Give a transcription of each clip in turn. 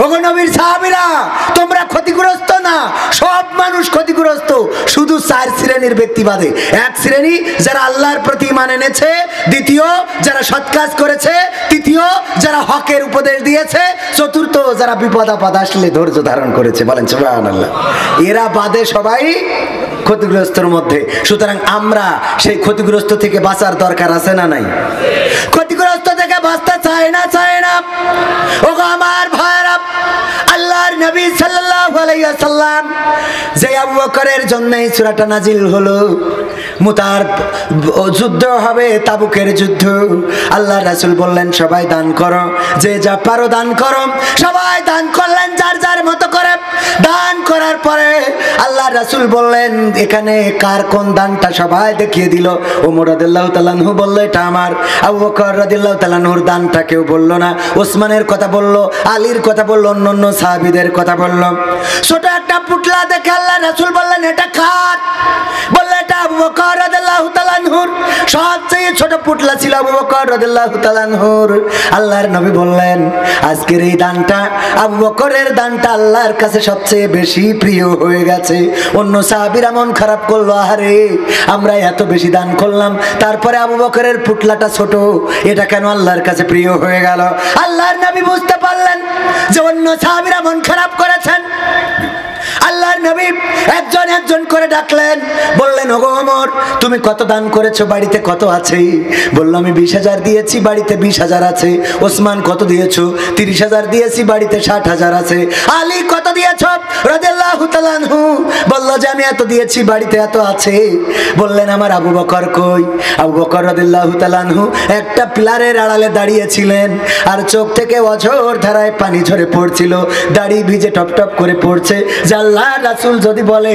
ওগো নবীর সাহাবীরা, তোমরা ক্ষতিগ্রস্ত না, সব মানুষ ক্ষতিগ্রস্ত, শুধু 4 শ্রেণীর ব্যক্তি বাদে। এক শ্রেণী যারা আল্লাহর প্রতি ঈমান এনেছে, দ্বিতীয় যারা সৎ কাজ করেছে, তৃতীয় যারা হকের উপদেশ দিয়েছে, চতুর্থ যারা বিপদ আপদ আসলে ধৈর্য ধারণ করেছে। বলেন সুবহানাল্লাহ। এরা বাদে সবাই ক্ষতিগ্রস্তের মধ্যে। সুতরাং আমরা সেই ক্ষতিগ্রস্ত থেকে বাঁচার দরকার আছে না নাই? ক্ষতিগ্রস্ত থেকে বাঁচতে চায় না ওগো আমার ভাইরা, আল্লাহর নবী সাল্লাল্লাহু আলাইহি ওয়াসাল্লাম যে আবু বকরের জন্য এই সূরাটা নাজিল হলো, মুতার যুদ্ধ হবে, তাবুকের যুদ্ধ। আল্লাহর রাসূল বললেন সবাই দান করো, যে যা পারো দান করো। সবাই দান করলেন যার যার মতো করে। দান করার পরে আল্লাহর রাসূল বললেন এখানে কার কোন দানটা সবাই দেখিয়ে দিল। ওমর রাদিয়াল্লাহু তাআলা আনহু বলল এটা আমার। আবু বকর রাদিয়াল্লাহু তাআলা আনহুর দানটা কেউ বলল না। ওসমানের কথা বলল, আলীর কথা বলল, অন্যান্য সাহাবীদের কথা বলল। ছোট একটা পুটলা দেখে আল্লাহর রাসূল বললেন এটা কার? বলল এটা আবু বকর রাদিয়াল্লাহু তাআলা আনহুর। সবচেয়ে ছোট পুটলা ছিল আবু বকর রাদিয়াল্লাহু তাআলা আনহুর। আল্লাহর নবী বললেন আজকের এই দানটা, আবু বকরের দানটা আল্লাহর কাছে সবচেয়ে বেশি প্রিয় হয়ে গেছে। অন্য সাহাবীরা মন খারাপ করলো, আরে আমরা এত বেশি দান করলাম, তারপরে আবু বকরের পুটলাটা ছোট, এটা কেন আল্লাহর কাছে প্রিয় হয়ে গেল? আল্লাহর নবী বুঝতে পারলেন যে অন্য সাহাবীরা মন খারাপ করেছেন। আল্লাহর নবী একজন একজন করে ডাকলেন, বললেন ওগো ওমর তুমি কত দান করেছো, বাড়িতে কত আছে? বলল আমি 20,000 দিয়েছি, বাড়িতে 20,000 আছে। ওসমান কত দিয়েছো? 30,000 দিয়েছি, বাড়িতে 60,000 আছে। আলী কত দিয়েছো রাদিয়াল্লাহু তাআলা আনহু? বলল যে আমি এত দিয়েছি, বাড়িতে এত আছে। বললেন আমার আবু বকর কই? আবু বকর রাদিয়াল্লাহু তাআলা আনহু একটা পিলারের আড়ালে দাঁড়িয়েছিলেন, আর চোখ থেকে অঝোর ধারায় পানি ঝরে পড়ছিল, দাড়ি ভিজে টপ টপ করে পড়ছে। আল্লাহর রাসূল যদি বলে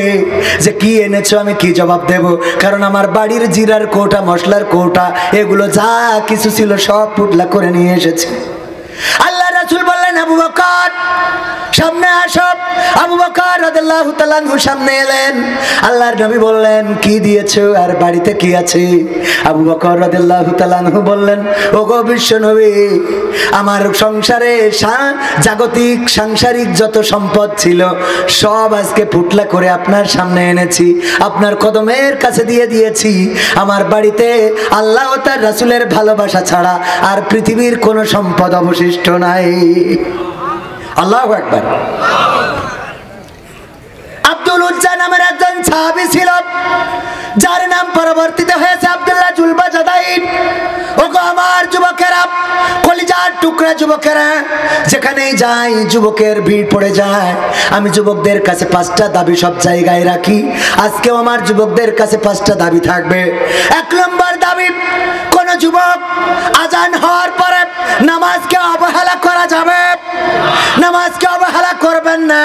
যে কি এনেছো, আমি কি জবাব দেব? কারণ আমার বাড়ির জিরার কৌটা, মশলার কৌটা, এগুলো যা কিছু ছিল সব পুটলা করে নিয়ে এসেছে। আল্লাহর রাসূল বললেন আবু বকর সামনে আসো। আবু বকর রাদিয়াল্লাহু তাআলা আনহু সামনে এলেন। আল্লাহর নবী বললেন কি দিয়েছো আর বাড়িতে কি আছে? আবু বকর রাদিয়াল্লাহু তাআলা আনহু বললেন ওগো বিশ্ব নবী, আমার সংসারে জাগতিক সাংসারিক যত সম্পদ ছিল সব আজকে পুটলা করে আপনার সামনে এনেছি, আপনার কদমের কাছে দিয়ে দিয়েছি। আমার বাড়িতে আল্লাহ ও তার রাসূলের ভালোবাসা ছাড়া আর পৃথিবীর কোনো সম্পদ অবশিষ্ট নাই। আল্লাহু আকবার। আব্দুল উজ্জা নামের একজন সাহাবী ছিল, যার নাম পরবর্তীতে হয়েছে আব্দুল্লাহ জুলবাজাদাইন। ওগো আমার যুবকেরা, কলিজার টুকরা যুবকেরা, যেখানেই যাই যুবকের ভিড় পড়ে যায়। আমি যুবকদের কাছে 5টা দাবি সব জায়গায় রাখি। আজকেও আমার যুবকদের কাছে 5টা দাবি থাকবে। 1 নম্বর দাবি, কোন যুবক আজান হওয়ার পরে নামাজকে অবহেলা করা যাবে, নামাজকে অবহেলা করবেন না।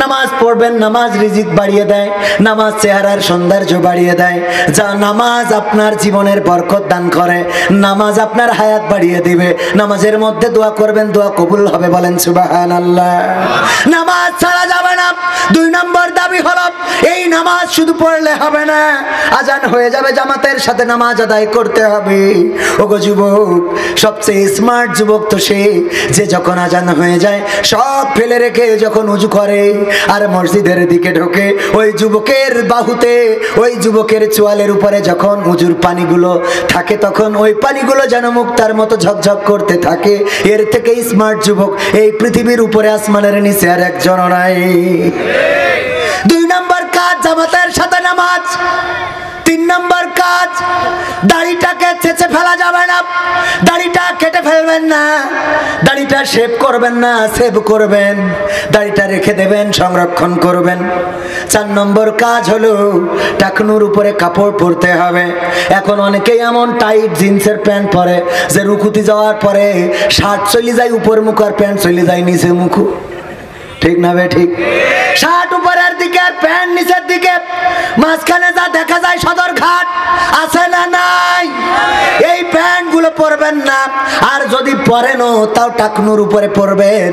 নামাজ পড়বেন, নামাজ রিজিক বাড়িয়ে দেয়, নামাজ চেহারার সৌন্দর্য বাড়িয়ে দেয়। যা নামাজ আপনার জীবনের বরকত দান করে, নামাজ আপনার হায়াত বাড়িয়ে দিবে। নামাজের মধ্যে দোয়া করবেন, দোয়া কবুল হবে। বলেন সুবহানাল্লাহ। নামাজ ছাড়া যাবে না। 2 নম্বর দাবি হলো এই নামাজ শুধু পড়লে হবে না, আজান হয়ে যাবে জামাতের সাথে নামাজ আদায় করতে হবে। ওগো যুবক, সবচেয়ে স্মার্ট যুবক তো সে যে যখন আজান হয়ে যায় সব ফেলে রেখে যখন উজু করে আর মসজিদের দিকে ঢোকে, ওই যুবকের বাহুতে, ওই যুবকের চোয়ালের উপরে যখন উজুর পানিগুলো থাকে তখন ওই পানিগুলো যেন মুক্তার মতো ঝকঝক করতে থাকে। এর থেকে স্মার্ট যুবক এই পৃথিবীর উপরে আসমানের নিচে আর একজন নাই। 2 নম্বর কাজ জামাতের সাথে নামাজ। 3 নম্বর কাজ, দাড়িটাকে চেঁচে ফেলা যাবে না, দাড়িটা কেটে ফেলবেন না, দাড়িটা শেভ করবেন না, সেভ করবেন, দাড়িটা রেখে দেবেন, সংরক্ষণ করবেন। 4 নম্বর কাজ হলো টাকনুর উপরে কাপড় পরতে হবে। এখন অনেকেই এমন টাইট জিন্সের প্যান্ট পরে যে রুকুতি যাওয়ার পরে শার্ট চলে যায় উপর মুখ আর প্যান্ট চলে যায় নিচে মুখ। ঠিক না বে ঠিক? শার্ট উপরের দিকে আর প্যান্ট নিচের দিকে, মাঝখানে যা দেখা যায় সদরঘাট আছে না নাই? এই প্যান্ট গুলো পরবেন না। আর যদি পরেনও তাও টাকনুর উপরে পরবেন।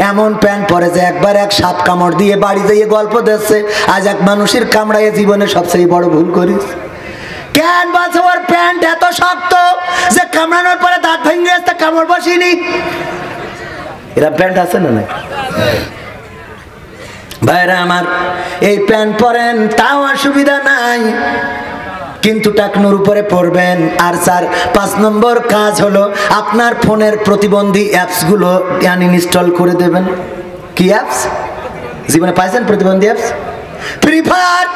এমন প্যান্ট পরে যে একবার এক সাপ কামড় দিয়ে বাড়ি যেয়ে গল্প দিচ্ছে আজ এক মানুষের কামড়ায় জীবনে সবচেয়ে বড় ভুল করিস। কেন বলছে ওর প্যান্ট এত শক্ত যে কামড়ানোর পরে দাঁত ভেঙে আসতে কামড় বসিনি। এরা প্যান্ট আছে না না ভাইরা আমার, এই প্যান্ট পরেন তাও অসুবিধা নাই, কিন্তু টাকনুর উপরে পড়বেন। আর স্যার 5 নম্বর কাজ হলো আপনার ফোনের প্রতিবন্ধী অ্যাপসগুলো আনইনস্টল করে দেবেন। কি অ্যাপস জীবনে পাইছেন প্রতিবন্ধী apps? Free fire,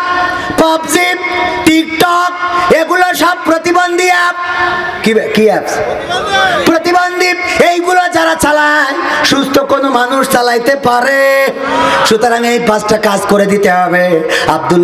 PUBG, TikTok, এগুলো সব প্রতিবন্ধী অ্যাপ। কি অ্যাপস? প্রতিবন্ধী। এইগুলো যারা চালায় সুস্থ কোনো মানুষ চালাইতে পারে। সুতরাং এই 5টা কাজ করে দিতে হবে। আব্দুল